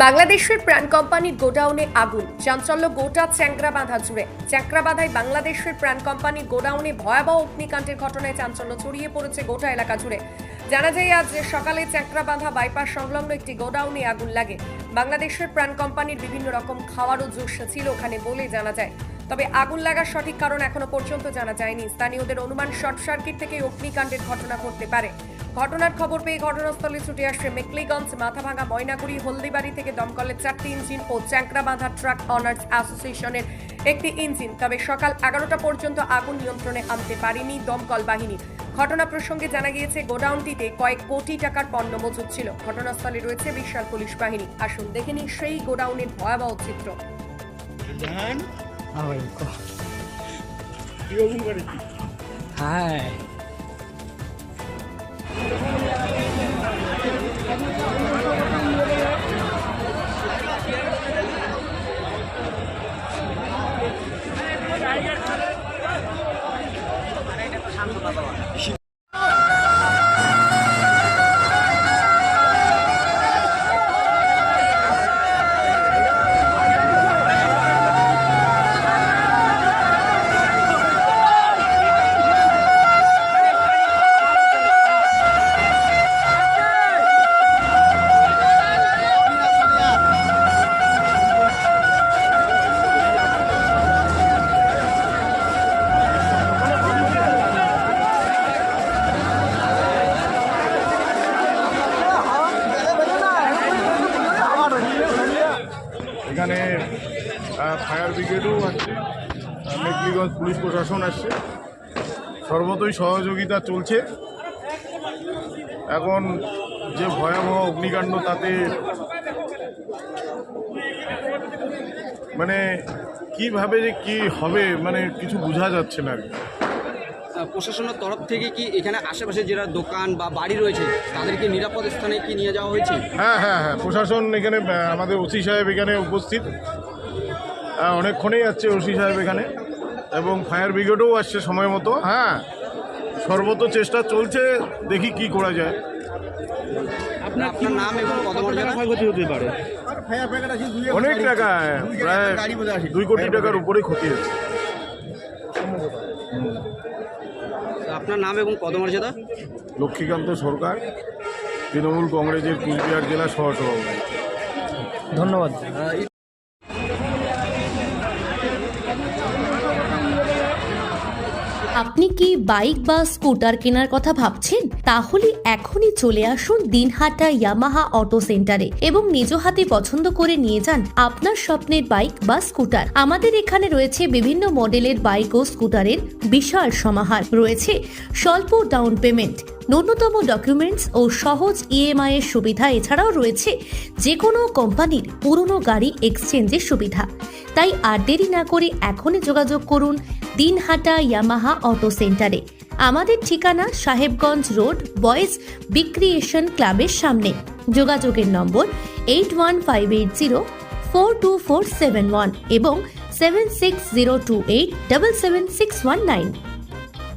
বাংলাদেশের প্রাণ কোম্পানির গোডাউনে আগুন, চাঞ্চল্য গোটা চ্যাংরাবাঁধা জুড়ে। চ্যাংরাবাঁধায় বাংলাদেশের প্রাণ কোম্পানির গোডাউনে ভয়াবহ অগ্নিকাণ্ডের ঘটনায় চাঞ্চল্য ছড়িয়ে পড়েছে গোটা এলাকা জুড়ে। জানা যায় আজ সকালে চ্যাংরাবাঁধা বাইপাস সংলগ্ন একটি গোডাউনে আগুন লাগে। বাংলাদেশের প্রাণ কোম্পানির বিভিন্ন রকম খাওয়ারও জোশ ছিল ওখানে বলে জানা যায়। তবে আগুন লাগার সঠিক কারণ এখনো পর্যন্ত জানা যায়নি। স্থানীয়দের অনুমান শর্ট সার্কিট থেকে অগ্নিকাণ্ডের ঘটনা ঘটতে পারে। ঘটনার খবর পেয়ে ঘটনাস্থলে ছুটে আসে মেকলিগঞ্জ, মাথাভাঙা, ময়নাগুড়ি, হলদিবাড়ি থেকে দমকলের 4টি ইঞ্জিন ও চ্যাংরাবাঁধা ট্রাক অনার্স অ্যাসোসিয়েশনের একটি ইঞ্জিন। তবে সকাল 11টা পর্যন্ত আগুন নিয়ন্ত্রণে আনতে পারেনি দমকল বাহিনী। ঘটনা প্রসঙ্গে জানা গিয়েছে গোডাউনটিতে কয়েক কোটি টাকার পণ্য মজুত ছিল। ঘটনাস্থলে রয়েছে বিশাল পুলিশ বাহিনী। আসুন দেখে নিন সেই গোডাউনের ভয়াবহ চিত্র। হাই এখানে ফায়ার ব্রিগেডও আসছে, মেকলিগঞ্জ পুলিশ প্রশাসন আসছে, সর্বতই সহযোগিতা চলছে। এখন যে ভয়াবহ অগ্নিকাণ্ড, তাতে মানে কিভাবে যে কি হবে মানে কিছু বোঝা যাচ্ছে না আর কি। প্রশাসনের তরফ থেকে কি এখানে আশেপাশে যারা দোকান বা বাড়ি রয়েছে তাদেরকে নিরাপদ স্থানে কি নিয়ে যাওয়া হয়েছে? হ্যাঁ, প্রশাসন এখানে, আমাদের ওসি সাহেব এখানে উপস্থিত, অনেকক্ষণেই আসছে ওসি সাহেব এখানে, এবং ফায়ার ব্রিগেডও আসছে সময় মতো। হ্যাঁ, সর্বত চেষ্টা চলছে, দেখি কি করা যায়। আপনার নাম এবং কত টাকা ক্ষয়ক্ষতি হতে পারে? অনেক টাকা, প্রায় 2 কোটি টাকার উপরে ক্ষতি হয়েছে। আপনার নাম এবং পদমর্যাদা? লক্ষ্মীকান্ত সরকার, তৃণমূল কংগ্রেসের কুচবিহার জেলা সহসভাপতি। ধন্যবাদ। আপনি কি বাইক বা স্কুটার কেনার কথা ভাবছেন? তাহলে এখনই চলে আসুন দিনহাটা ইয়ামাহা অটো সেন্টারে এবং নিজ হাতে পছন্দ করে নিয়ে যান আপনার স্বপ্নের বাইক বা স্কুটার। আমাদের এখানে রয়েছে বিভিন্ন মডেলের বাইক ও স্কুটারের বিশাল সমাহার। রয়েছে স্বল্প ডাউন পেমেন্ট, ন্যূনতম ডকুমেন্টস ও সহজ ইএমআই এর সুবিধা। এছাড়াও রয়েছে যে কোনো কোম্পানির পুরনো গাড়ি এক্সচেঞ্জের সুবিধা। তাই আর দেরি না করে এখনই যোগাযোগ করুন দিনহাটা ইয়ামাহা অটো সেন্টারে। আমাদের ঠিকানা সাহেবগঞ্জ রোড, বয়েজ বিক্রিয়েশন ক্লাবের সামনে। যোগাযোগের নম্বর 8158042471 এবং 7602877619।